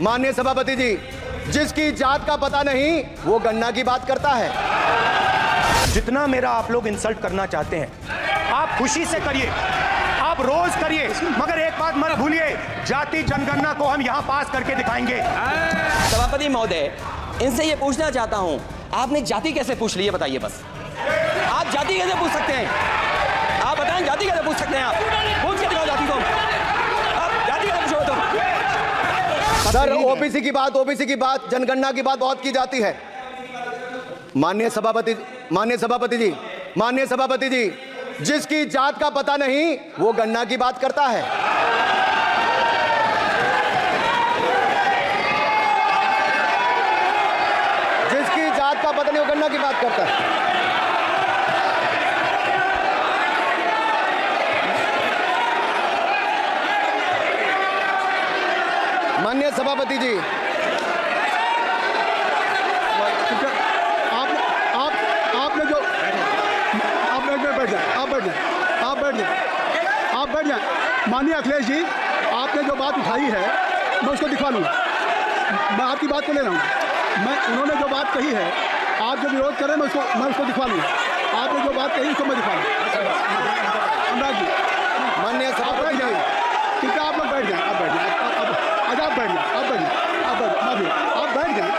माननीय सभापति जी, जिसकी जात का पता नहीं वो गन्ना की बात करता है। जितना मेरा आप लोग इंसल्ट करना चाहते हैं आप खुशी से करिए, आप रोज करिए, मगर एक बात मत भूलिए, जाति जनगणना को हम यहां पास करके दिखाएंगे। सभापति महोदय, इनसे ये पूछना चाहता हूं, आपने जाति कैसे पूछ ली है बताइए बस। आप जाति कैसे पूछ सकते हैं? आप बताएं, जाति कैसे पूछ सकते हैं? आप पूछ के दिखाओ जाति को। आप जाति कैसे पूछोगे तुम? सर, ओबीसी की बात, जनगणना की बात बहुत की जाती है। माननीय सभापति जी, जिसकी जात का पता नहीं वो गन्ना की बात करता है। जिसकी जात का पता नहीं वो गन्ना की बात करता है। माननीय सभापति जी, आपने जो आप बैठ जाए। माननीय अखिलेश जी, आपने जो बात उठाई है मैं उसको दिखा लूँगा। मैं आपकी बात को ले रहा हूँ। उन्होंने जो बात कही है, आप जो विरोध कर रहे हैं मैं उसको दिखा लूँगा। आपने जो बात कही उसको मैं दिखा लूँगा। अनुराग जी, माननीय सभापति जी, ठीक है, आप लोग बैठ जाएं। आप बैठ जाएं। आप बैठ जाएं।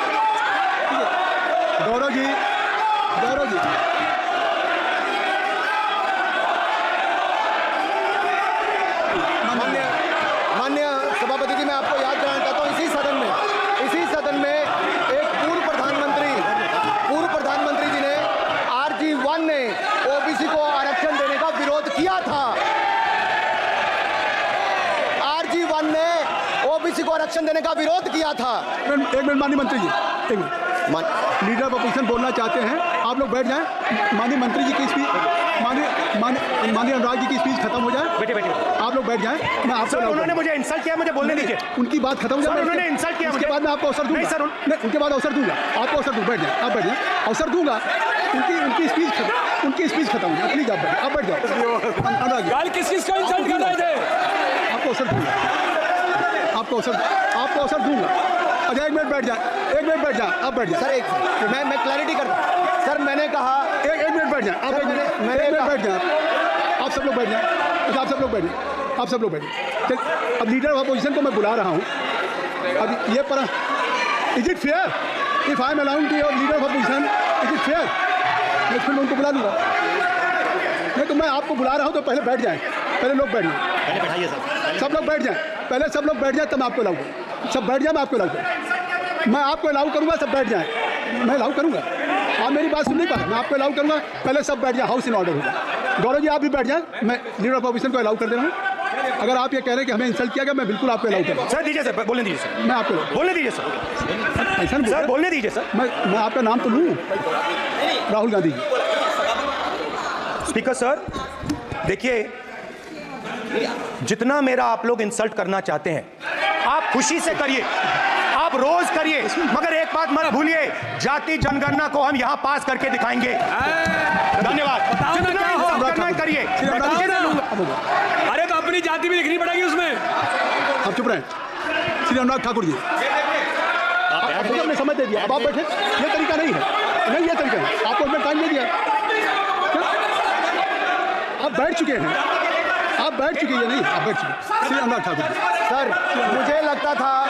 गौरव जी, माननीय सभापति जी, मैं आपको याद कराना चाहता हूँ, इसी सदन में एक पूर्व प्रधानमंत्री जी ने RG1 ने ओबीसी को आरक्षण देने का विरोध किया था। RG1 ने ओबीसी को आरक्षण देने का विरोध किया था। एक मिनट माननीय मंत्री जी, एक मिनट। लीडर ऑफ अपोजिशन बोलना चाहते हैं, आप लोग बैठ जाएं। माननीय मंत्री जी की स्पीच, माननीय अनुराग जी की स्पीच खत्म हो जाए। बैठे आप लोग बैठ जाएं। मैं आपसे उन्होंने मुझे इंसल्ट किया, मुझे बोलने दीजिए। उनकी बात खत्म हो जाए। उन्होंने इंसल्ट किया, उसके बाद मैं आपको अवसर दूंगा। उनके बाद अवसर दूंगा। आपको अवसर दूंगा। बैठ जाए, आप बैठ जाए, अवसर दूंगा। उनकी स्पीच खत्म हो जाए। प्लीज आप बैठ जाओ। अनुराग जी, किस-किस को इंसल्ट कर रहे थे? आपको अवसर दूंगा। आपको अवसर दूंगा। अच्छा, एक मिनट बैठ जाए। आप बैठ जाए। सर, मैं क्लैरिटी करता हूँ। सर, मैंने कहा एक मिनट बैठ जाए। आप बैठ जाए। आप सब लोग बैठ जाए। अच्छा, आप सब लोग बैठ जाए। अब लीडर ऑफ अपोजिशन को मैं बुला रहा हूँ। अब ये पर is it fair if I am allowed to your leader of opposition? Is it fair? मैं फिर उनको बुला लूँगा। नहीं तो मैं आपको बुला रहा हूँ तो पहले बैठ जाए। पहले लोग बैठ जाए। सब लोग बैठ जाए। पहले सब लोग बैठ जाए तब मैं आपको लाऊंगा। सब बैठ जाए, मैं आपको लाऊंगा। मैं आपको अलाउ करूंगा, सब बैठ जाए। मैं अलाउ करूंगा। आप मेरी बात सुन नहीं पा रहे। मैं आपको अलाउ करूंगा। पहले सब बैठ जाए, हाउस इन ऑर्डर होगा। गौरव जी, आप भी बैठ जाए। मैं लीडर ऑफ अपोजिशन को अलाउ कर दे रहा हूँ। अगर आप ये कह रहे हैं कि हमें इंसल्ट किया गया, मैं बिल्कुल आपको अलाउ करूँगा। सर दीजिए, सर बोलने दीजिए, सर मैं आपको बोलने दीजिए, सर ऐसा सर बोलने दीजिए। सर मैं आपका नाम तो लूँ, राहुल गांधी जी। स्पीकर सर, देखिए, जितना मेरा आप लोग इंसल्ट करना चाहते हैं आप खुशी से करिए, आप रोज करिए, मगर एक बात मत भूलिए, जाति जनगणना को हम यहां पास करके दिखाएंगे। धन्यवाद। जितना इंसल्ट करना है करिए। अरे तो अपनी जाति भी लिखनी पड़ेगी उसमें। आप चुप रहे। श्री अनुराग ठाकुर जी, आपने समझ दे दिया। अब आप बैठे। ये तरीका नहीं है। नहीं, ये तरीका है। आपको उसमें टाइम दे दिया। आप बैठ चुके हैं। आप बैठ चुके हैं। नहीं, आप बैठ चुके। श्री अनुराग ठाकुर जी, सर, मुझे लगता था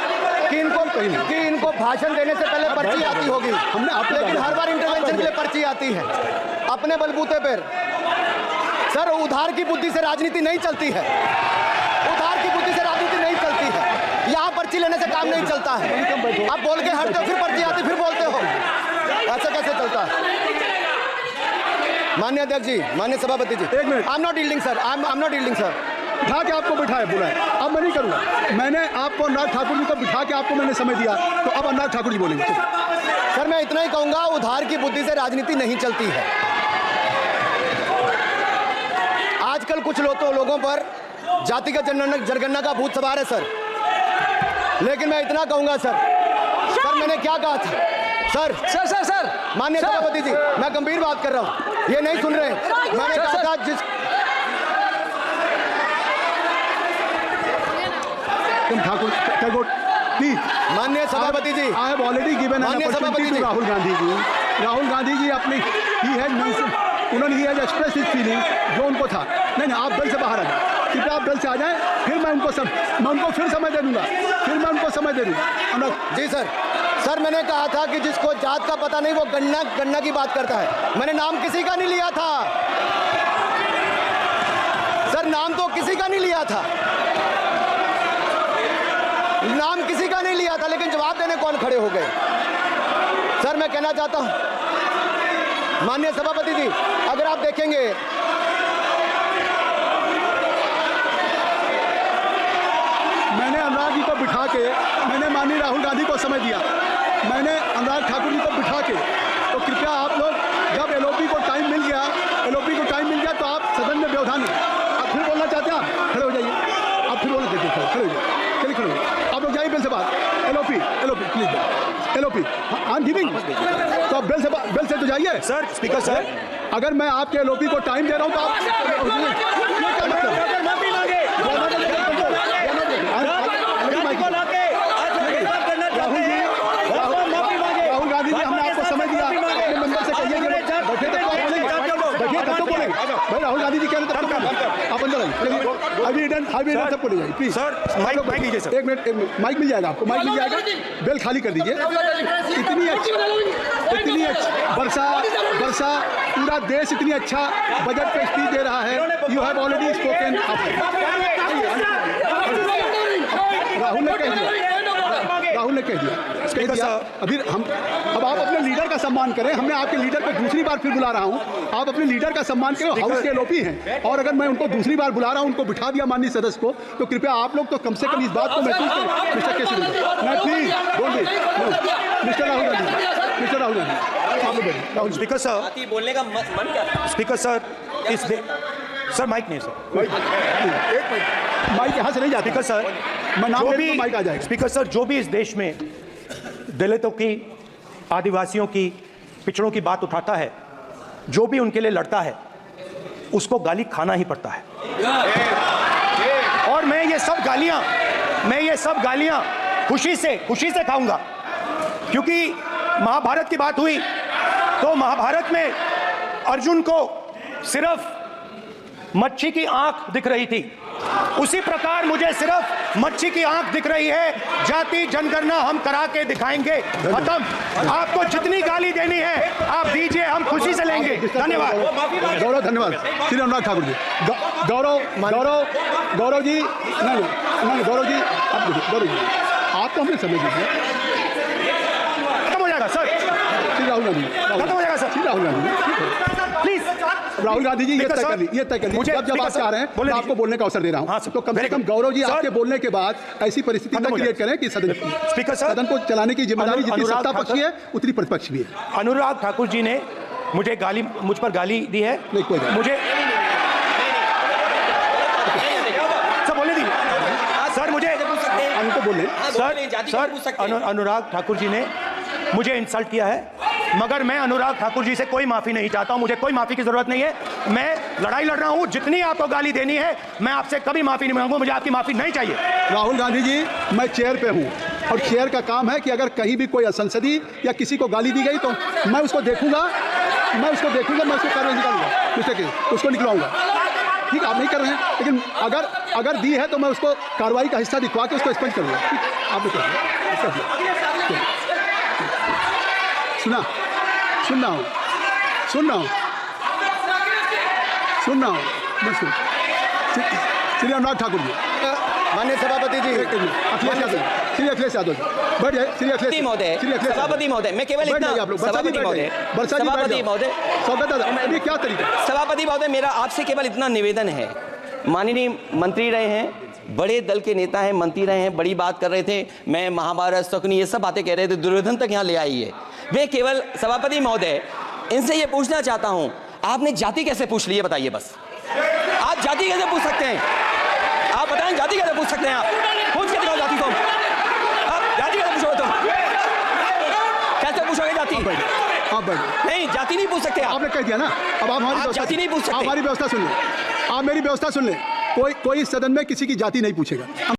कि इनको भाषण देने से पहले पर्ची आती होगी। लेकिन हर बार इंटरवेंशन के लिए पर्ची आती है अपने बलबूते पर। सर, उधार की बुद्धि से राजनीति नहीं चलती है। यहाँ पर्ची लेने से काम नहीं चलता है। आप बोल के हटते हो, फिर पर्ची आती, फिर बोलते हो। ऐसा कैसे चलता है? माननीय अध्यक्ष जी, माननीय सभापति जी, एक minute. I am not yielding sir. बिठा के आपको बिठाया, बुलाया। अब मैं नहीं करूँगा। मैंने आपको अनुराग ठाकुर जी को बिठा के आपको मैंने समय दिया, तो अब अनुराग ठाकुर जी बोलेंगे। सर, मैं इतना ही कहूंगा, उधार की बुद्धि से राजनीति नहीं चलती है। आजकल कुछ लोगों पर जातिगत जनगणना का भूत सवार है सर। लेकिन मैं इतना कहूंगा सर, मैंने क्या कहा था? सर, माननीय सभापति जी, मैं गंभीर बात कर रहा हूं, ये नहीं सुन रहे। मैंने कहा था जिस ठाकुर प्लीज। माननीय सभापति जी, I have already given an opportunity to Rahul Gandhi ji. Rahul Gandhi ji अपनी उन्होंने एक्सप्रेस हिज फीलिंग जो उनको था। नहीं, आप दल से बाहर आ जाए, कृपया आप दल से आ जाएं, फिर मैं उनको फिर समय दे दूंगा, जी सर। सर मैंने कहा था कि जिसको जात का पता नहीं वो गन्ना की बात करता है। मैंने नाम किसी का नहीं लिया था सर, नाम तो किसी का नहीं लिया था, नाम किसी का नहीं लिया था, लेकिन जवाब देने कौन खड़े हो गए। सर मैं कहना चाहता हूं माननीय सभापति जी, अगर आप देखेंगे मैंने अनुराग जी को बिठा के, मैंने माननीय राहुल गांधी को समय दिया, मैंने अनुराग ठाकुर जी को बिठा के, तो कृपया आप लोग जब एलओपी को टाइम मिल गया तो आप सदन में व्यवधान है। आप फिर बोलना चाहते हैं, आप खड़े हो जाइए, आप फिर बोलना चाहते हैं, खड़े हो जाइए, चलिए खड़े हो जाइए, आप लोग जाइए बेल से बात। LOP please, LOP I am giving, तो आप बेल से तो जाइए। सर स्पीकर सर, अगर मैं आपके एलओपी को टाइम दे रहा हूं तो आप राहुल गांधी जी, हमने आपको समय दिया, अपने मेंबर से कहिए भाई। राहुल गांधी जी कह रहे थे आप अंदर आइए, सबको ले जाइए प्लीज। सर माइक लीजिए सर, एक मिनट, माइक मिल जाएगा आपको, माइक मिल जाएगा, बेल खाली कर दीजिए। इतनी अच्छी वर्षा पूरा देश इतनी अच्छा बजट पे स्पीच दे रहा है। You have already spoken. Rahul ने कह दिया अभी अब आप अपने लीडर का सम्मान करें। हमने आपके लीडर को दूसरी बार फिर बुला रहा हूं, आप अपने लीडर का सम्मान करें। हाउस के एलओपी हैं और अगर मैं उनको दूसरी बार बुला रहा हूं, उनको बिठा दिया माननीय सदस्य को, तो कृपया आप लोग तो कम से कम इस बात को महसूस करें। मिस्टर केसरी, मैं प्लीज बोल दी, mister Rahul Gandhi, Rahul speaker sir, बोलने का मन क्या था? स्पीकर सर, सर माइक नहीं सर, माइक यहाँ से नहीं जाता। स्पीकर सर, मैं नाम जो ले भी तो माइक आ जाएगा। स्पीकर सर, जो भी इस देश में दलितों की, आदिवासियों की, पिछड़ों की बात उठाता है, जो भी उनके लिए लड़ता है, उसको गाली खाना ही पड़ता है। और मैं ये सब गालियां खुशी से खाऊंगा, क्योंकि महाभारत की बात हुई तो महाभारत में अर्जुन को सिर्फ मच्छी की आंख दिख रही थी, उसी प्रकार मुझे सिर्फ मच्छी की आंख दिख रही है। जाति जनगणना हम करा के दिखाएंगे, खत्म। आपको जितनी गाली देनी है आप दीजिए, हम खुशी से लेंगे। धन्यवाद गौरव, धन्यवाद श्री अनुराग ठाकुर जी। गौरव जी, नहीं गौरव जी, आपको हमने समय दीजिए। खत्म हो जाएगा सर, श्री राहुल गांधी, खत्म हो जाएगा सर, श्री राहुल गांधी प्लीज। राहुल गांधी जी ये तय कर लीजिए, जब आप चाह रहे हैं तो आपको बोलने का अवसर दे रहा हूं, तो कम से कम गौरव जी आपके बोलने के बाद ऐसी परिस्थिति न क्रिएट करें कि सदन को चलाने की जिम्मेदारी जितनी सत्ता पक्ष की है उतनी प्रतिपक्ष भी है। अनुराग ठाकुर जी ने मुझ पर गाली दी है। नहीं, कोई मुझे सब बोले दी सर, मुझे उनको बोले सर, अनुराग ठाकुर जी ने मुझे इंसल्ट किया है, मगर मैं अनुराग ठाकुर जी से कोई माफी नहीं चाहता हूं। मुझे कोई माफी की जरूरत नहीं है। मैं लड़ाई लड़ रहा हूं, जितनी आपको गाली देनी है मैं आपसे कभी माफी नहीं मांगूंगा, मुझे आपकी माफी नहीं चाहिए। राहुल गांधी जी, मैं चेयर पे हूं और चेयर का काम है कि अगर कहीं भी कोई असंसदीय या किसी को गाली दी गई तो मैं उसको देखूंगा, मैं उसको कार्रवाई निकालूंगा, उसको निकलवाऊंगा। ठीक, आप नहीं कर रहे हैं, लेकिन अगर दी है तो मैं उसको कार्रवाई का हिस्सा दिखवा के उसको स्पष्ट करूंगा। ठीक, आप सुन रहा हूँ मैं श्री अनुराग ठाकुर जी, माननीय सभापति जी, श्री अखिलेश यादव जी, बैठ जाइए। श्री अखिलेश महोदय, सभापति महोदय, मैं केवल इतना, सभापति महोदय, क्या तरीका। सभापति महोदय, मेरा आपसे केवल इतना निवेदन है। माननीय मंत्री रहे हैं, बड़े दल के नेता हैं, मंत्री रहे हैं, बड़ी बात कर रहे थे, मैं महाभारत शकुनी ये सब बातें कह रहे थे, दुर्योधन तक यहाँ ले आई है। मैं केवल सभापति महोदय इनसे ये पूछना चाहता हूँ, आपने जाति कैसे पूछ ली है बताइए बस। आप जाति कैसे पूछ सकते हैं? आप बताएं, जाति कैसे पूछ सकते हैं? आप पूछ के दिखाओ जाति को। आप जाति कैसे पूछोगे? तुम कैसे पूछोगे जाति? आप नहीं, जाति नहीं पूछ सकते। आपने कह दिया ना, अब आप जाति नहीं पूछ सकते। हमारी व्यवस्था सुन लें, आप मेरी व्यवस्था सुन लें। कोई सदन में किसी की जाति नहीं पूछेगा।